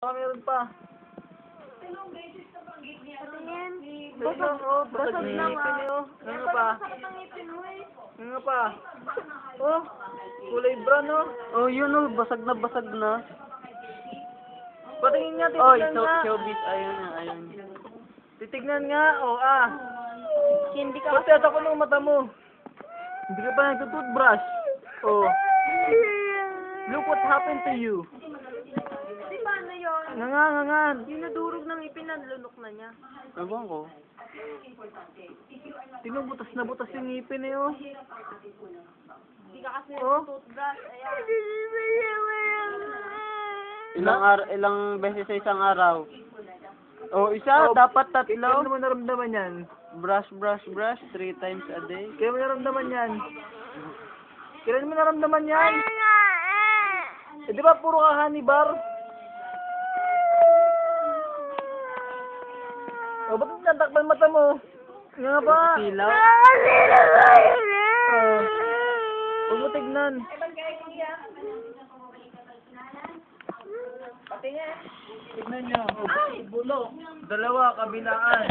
Meron pa. Patingin. Basag, oh, basag na nga. Ano pa? Ano pa? Oh, kulay brown, oh. Oh, yun oh, basag na. Patingin nga, Oy, titignan nga. showbiz, ayun. Titignan nga, oh, ah. Hindi ka Pati ako ng mata mo. Hindi ka pa nagtutoothbrush. Oh. Look what happened to you. Di paano yun? Ngangan. Yung nadurog ng ipin, nalunok na niya. Ewan ko. Tingnan, butas na butas yung ngipin eh, oh. Hindi ka kasi Oh. toothbrush. Ayan. Ilang beses sa isang araw? Oh, isa, Oh, dapat Kailan tatlo. mo naramdaman yan? Brush, 3 times a day. Kailan mo naramdaman yan? Kailan mo naramdaman yan? Eh, di ba puro ka honey bar? O, ba't natakpan mata mo? Nga ba? Silaw. Huwag mo tignan. Tignan nyo. Bulok. Dalawa, kabilaan.